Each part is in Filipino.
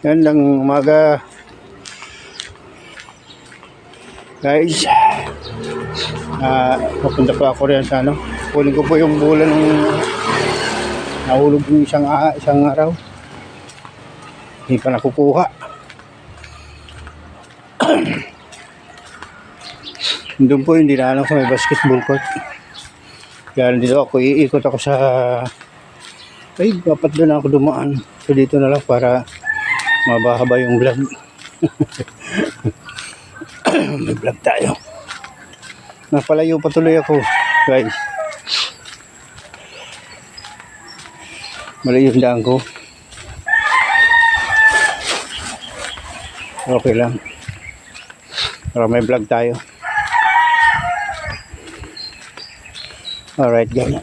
Yan lang umaga guys. Papunta pa ako rin sa ano. Kunin ko po yung bola ng nahulog yung isang araw. Hindi pa nakukuha. Doon po yung dinaanan ko may basketball court. Kaya dito ako iikot ako sa dapat doon ako dumaan. So dito na lang para mabahaba yung vlog. May vlog tayo. Napalayo patuloy ako guys. Malayo yung daan ko. Okay lang. Para may vlog tayo. Alright guys.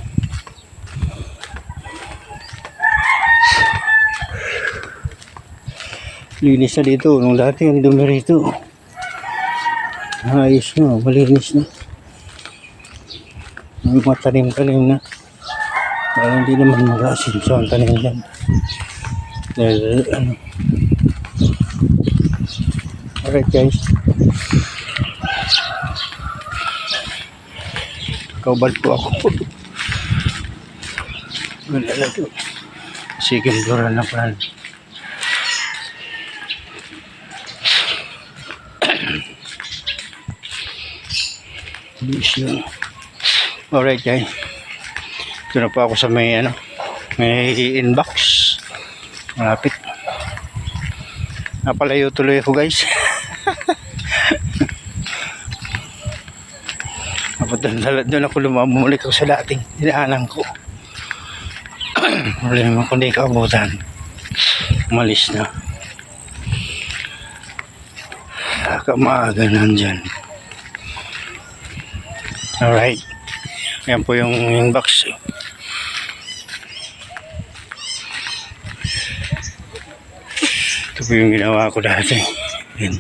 Linis na dito. Nung dati ang dumi rito. Ayos na. Malinis na. May mga tanim-tanim na. Dahil hindi naman mag-asin. So ang tanim dyan. Dahil ano. Alright guys. Kaubad po ako. Wala ito. Sige, dura na pa. Alright guys. Ito na po ako sa may ano. May inbox. Malapit. Napalayo tuloy ako guys. Doon ako bumalik ako sa dating dinaanan ko. Problema ko hindi kaabutan. Umalis na. Maaga nandyan. Alright. Yan po yung inbox. Ito po yung ginawa ko dati. Yan.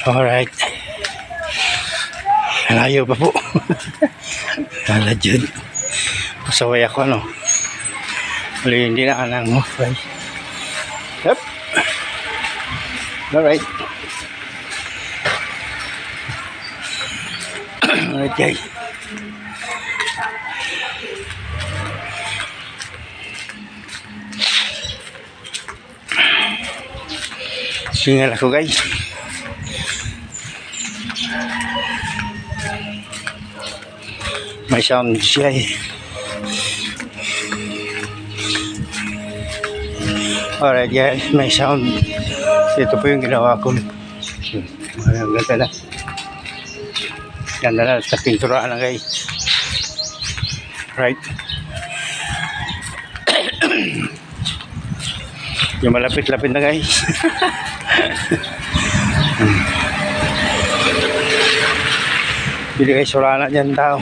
Alright. Layo pa po. Kala dyan. Pasaway ako ano. Wala hindi na anang mo. Yep. Alright. Alright guys. Singal ako guys. May sound siya eh. Alright guys, may sound. Ito po yung ginawa ko. Ganda na. Ganda na sa pinturaan na guys. Right. Yung malapit-lapit na guys. Bili guys, wala na dyan tao.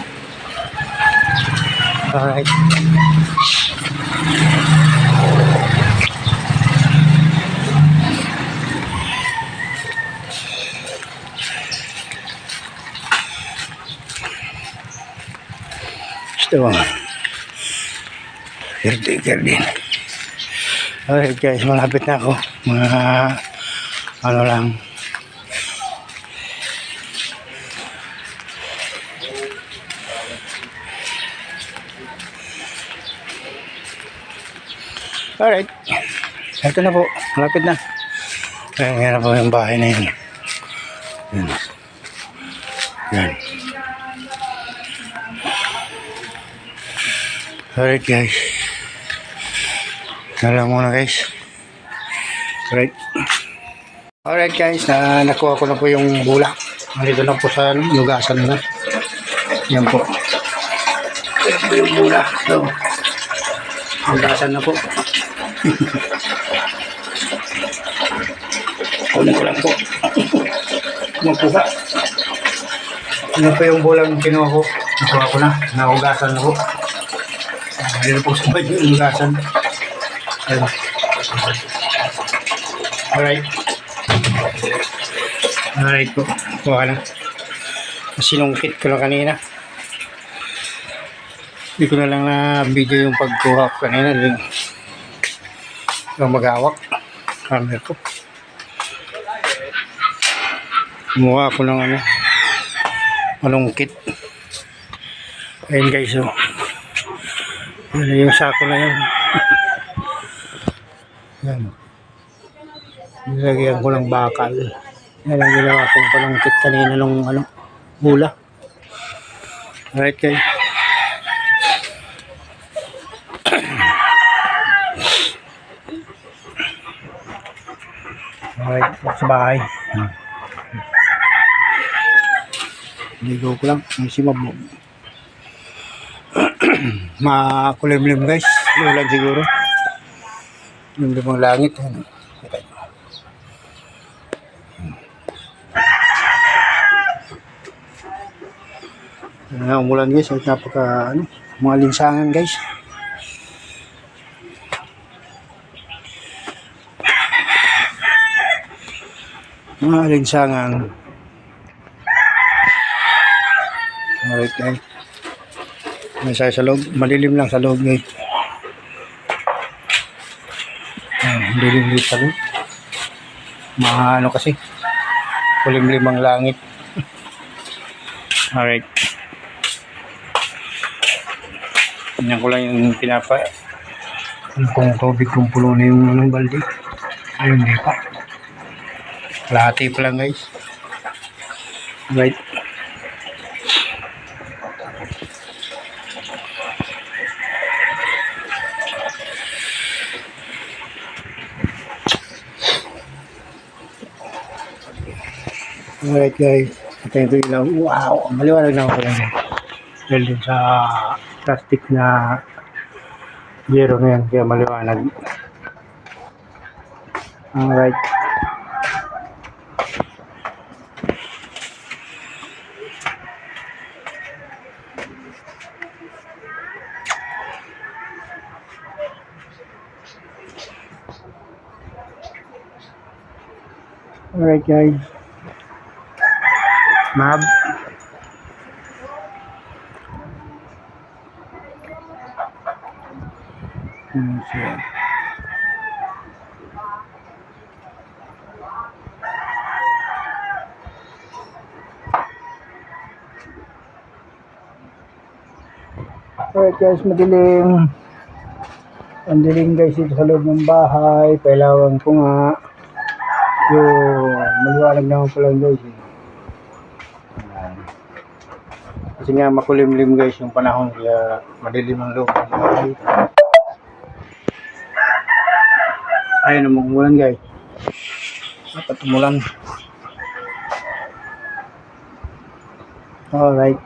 Alright. Ito bang caretaker din. Alright guys, malapit na ako. Mga ano lang. Alright. Ito na po. Malapit na. Ayan na po yung bahay na yun. Yan. Yan. Alright guys. Nalang muna guys. Alright. Alright guys. Nakuha ko na po yung bulak. Nandito na po sa lugasan na. Yan po. Ito yung bulak. So, lugasan na po. Kunin ko lang po. Magpuha. Ano po yung bulang kinuha ko? Nakuha ko na. Nahugasan na po. Dito po sa medyo lugasan. Alright. Alright po. Kuha na. Sinungkit ko lang kanina. Hindi ko na lang na video yung pagkuha ko kanina. Yung maghawak. Camera ko. Kumuha ko ng malungkit. Ayun guys, oh. Yan yung sako na yun. Yan. Nilagyan ko ng bakal. Yan ang ginawa kong palungkit kanina nung bula. Alright guys. Alright, sa bahay. Ligo ko lang. May simabog. Makulimlim guys. Ulan siguro. Limlim ang langit. Okay. Umulan guys. At napaka mga linsangan guys. Mga linsangan. Alright guys. May sa loob. Malilim lang sa loob guys. Malilim dito sa loob. Kasi. Kulimlim ang langit. Alright. Ganyan ko lang yung kung tubig kung pulo na yung balde. Ayun, di pa. Lahati pa lang guys. Right. Alright guys. Ito yung ilaw. Wow! Maliwanag na ako lang guys. Dahil din sa plastic na zero na yan. Kaya maliwanag. Alright. Alright guys. Mab. Siya. Alright guys, madilim. Ang dilim guys dito sa loob ng bahay. Pailawan ko nga. Yung maliwanag naman pala guys. Kasi nga makulimlim guys yung panahon. Kaya madilim ang loob ng bahay. Ayun ang umulan guys. Dapat umulan. Alright.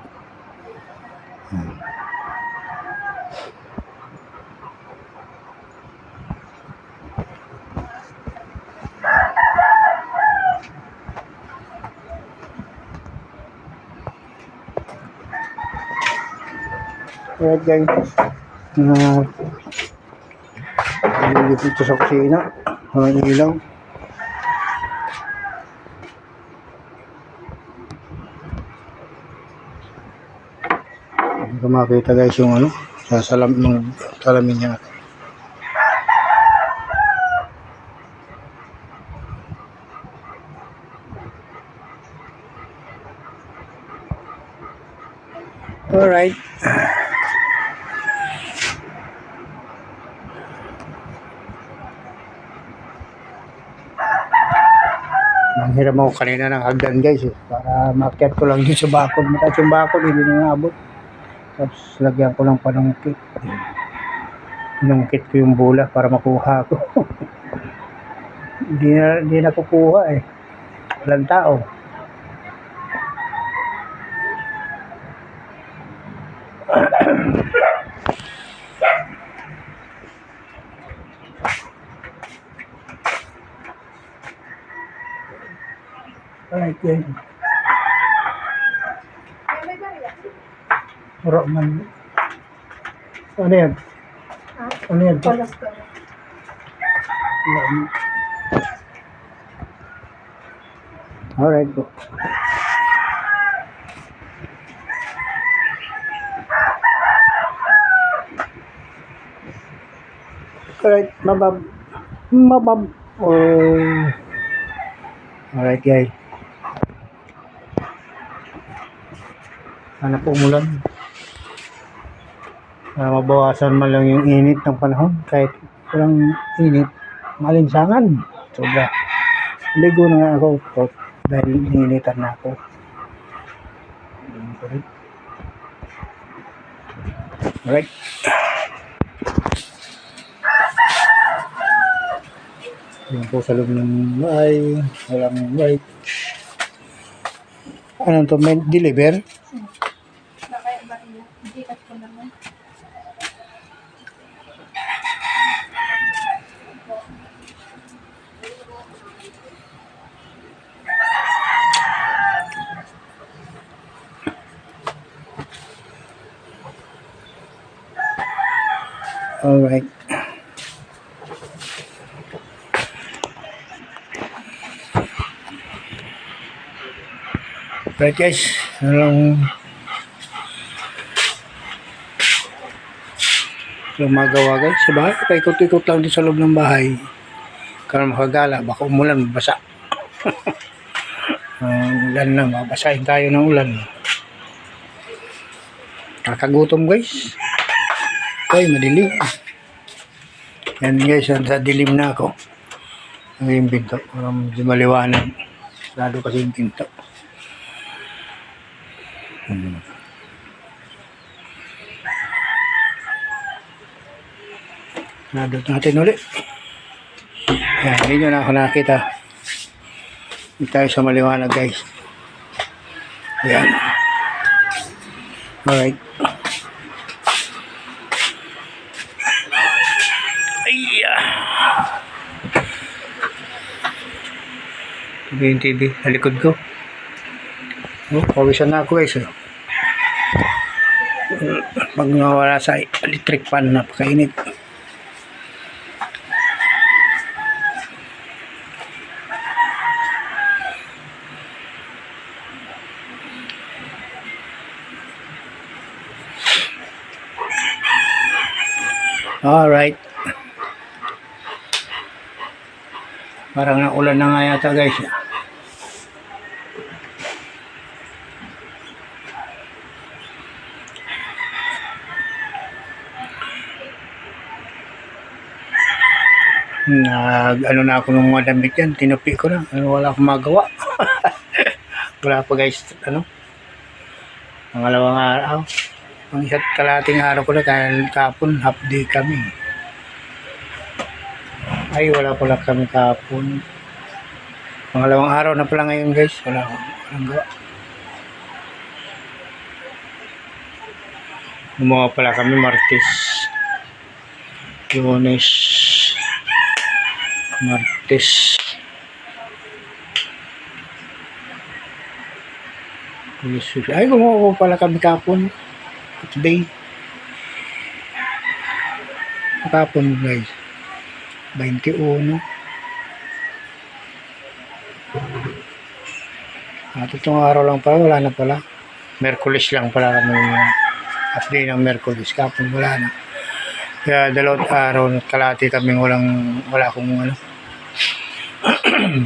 Alright guys. Dito sa kusina. Ang ilaw. Hindi ko makita guys yung sa salamin niya. Alright. Nanghiram ako kanina ng hagdan guys para makyat ko lang dito sa bakod. Mataas yung bakod, hindi na naabot. Tapos lagyan ko lang panungkit. Pinungkit ko yung bula para makuha ko. Hindi na kukuha Walang tao. Alright guys. Murok man. Ano yan? Ano yan? Alright po. Alright, mabab. Mabab. Oh. Alright guys. Sana po umulan. Para mabawasan man lang yung init ng panahon. Kahit walang init, malinsangan. Sobra. Ligo na nga ako dahil ininitan na ako. Alright. Yan po sa loob ng bahay. Walang white. Anong to? Deliver? Alright. Alright guys, walang magawa guys sa bahay. Paikot-ikot lang din sa loob ng bahay. Kaya makagala, baka umulan, mabasa. Ulan lang, mabasahin tayo ng ulan. Kakagutom guys. Ay, madilim. Yan guys, sa dilim na ako. Ang yung pinto. Medyo maliwanag. Lalo kasi yung pinto. Nadot natin ulit. Yan, hindi nyo na ako nakita. Hindi tayo sa maliwanag guys. Yan. Alright. Ito yung TV sa likod ko. Oh, pawisan na ako guys. Pag nawala sa electric fan, napakainit. Alright. Parang naulan na nga yata guys. Ano na ako ng mga damit yan, tinupi ko na, wala akong magawa. Wala pa guys, pangalawang araw, ang isa't kalating araw ko na, kahit kapon, half day kami. Ay, wala pala kami kapon. Pangalawang araw na pala ngayon guys, wala akong gawa. Gumawa pala kami Martes, Lunes, Martes, ay gumawa pala kami kapon, day kapon guys, 21. At itong araw lang pala, wala na pala. Merkulis lang pala kami, at day ng Merkulis, kapon wala na. Kaya dalawang araw at kalati kami wala akong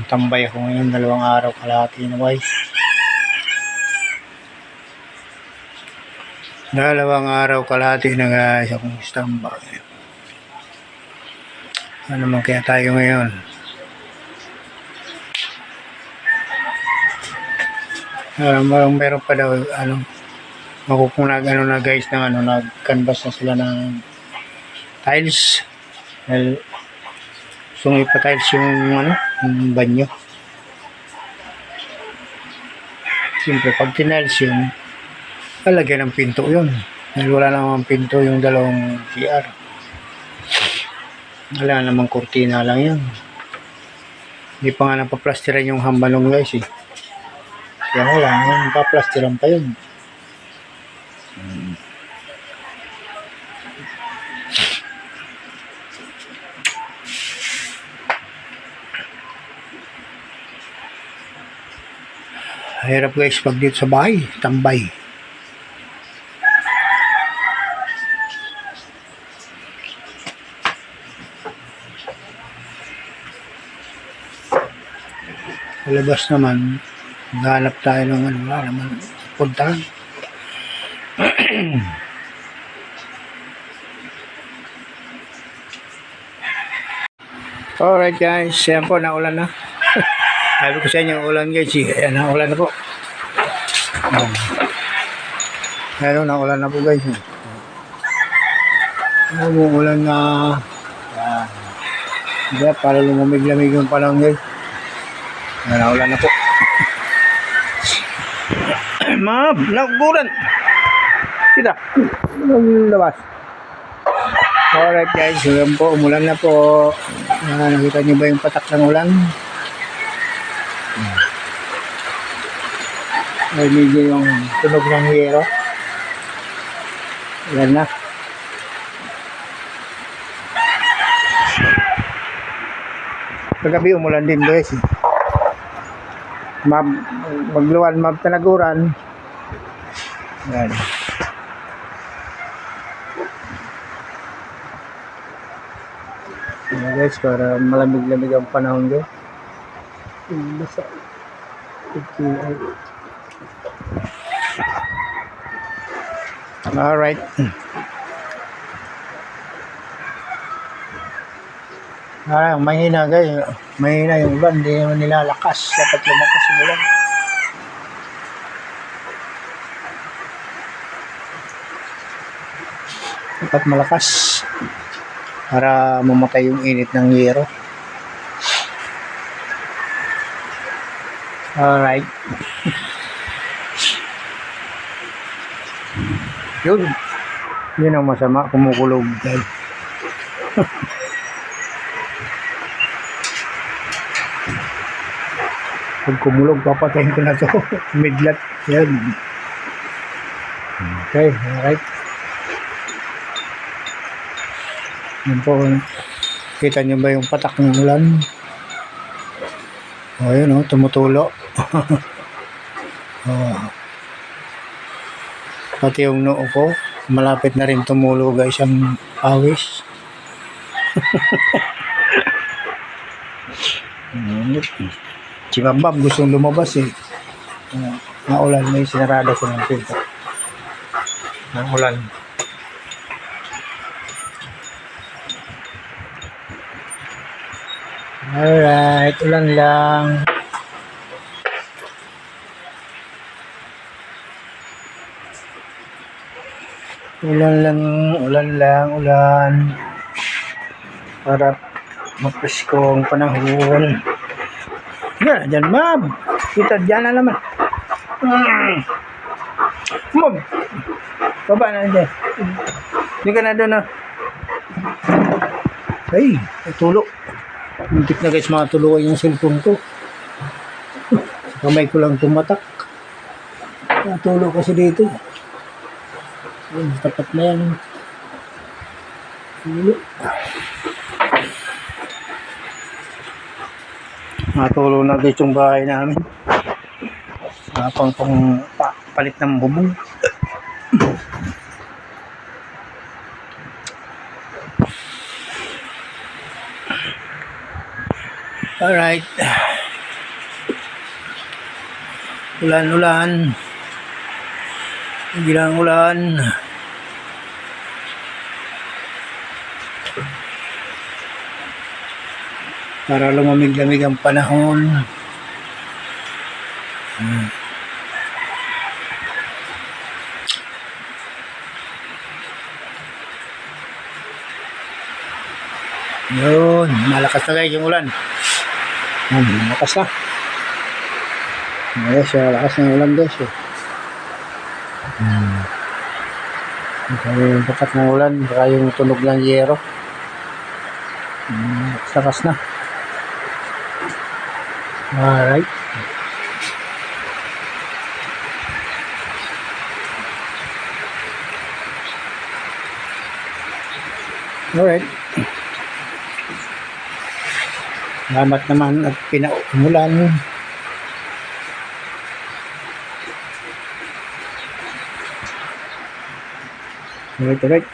tambay ako ngayon, 2 araw kalahati na guys. 2 araw kalahati na guys akong standby. Ano naman kaya tayo ngayon? Meron pa daw makukunag na guys ng nag-canvas na sila ng tiles. Sungi pa tiles yung banyo. Siyempre pag tiniles yun, lalagyan ng pinto yun. Dahil wala namang pinto yung 2 CR. Wala namang kurtina lang yan. Hindi pa nga napaplastiran yung hambalong guys eh. Kaya wala nga, napaplastiran pa yun. Hirap guys pag dito sa bahay, tambay. Sa labas naman, maghanap tayo ng ano, wala naman puntahan. Alright guys, yan po, naulan na. Sabi ko sa inyo, ulan guys, ayan, naulan na po. Ayan, naulan na po guys. Umuulan na. Diba, para lumamig-lamig yung panahon guys. Ayan, naulan na po. Mab, nagugulan. Kita, labas. Alright guys, ayan po, umulan na po. Nakita nyo ba yung patak ng ulan? Ay, medyo yung tunog ng hiyero. Ayan na. Kagabi umulan din guys. Magluwan, tanaguran. Ayan. Ayan guys, para malamig-lamig ang panahon guys. Basta. Alright. Mahina guys. Mahina yung ulan. Hindi naman nilalakas. Dapat lumakas yung ulan. Dapat malakas. Para mamatay yung init ng yero. Alright. Yun ang masama, kumukulog guys. Pag kumulog, papatayin ko na to. Midlat. Yan. Okay, alright. Yan po. Kita nyo ba yung patak ng ulan? O, yun o, tumutulo. Pati yung noo ko, malapit na rin tumulo guys ang awis. Si Bambam gustong lumabas eh. Naulan, may sinarada ko ng pinto. Naulan. Alright, ulan lang. Ulan. Para mapresko ang panahon. Yan, dyan, ma'am. Kita, dyan na naman. Ma'am. Baba na dyan. Hindi ka na doon, na. Ay, tulo. Muntik na guys, matuluan yung cellphone ko. Kamay ko lang tumatak. Natulo kasi dito. Ay, tapat na yan. Tulo. Natulo na guys yung bahay namin. Pang palit ng bubong. Alright. Ulan. Bilang ulan. Para lumamig-lamig ang panahon. Yun, malakas na guys yung ulan. Malakas na. Yes, malakas na ulan guys. Yung pakat ng ulan, baka yung tunog ng yero. Lakas na. Alright. Alright. Salamat naman at pinaumulan. Alright.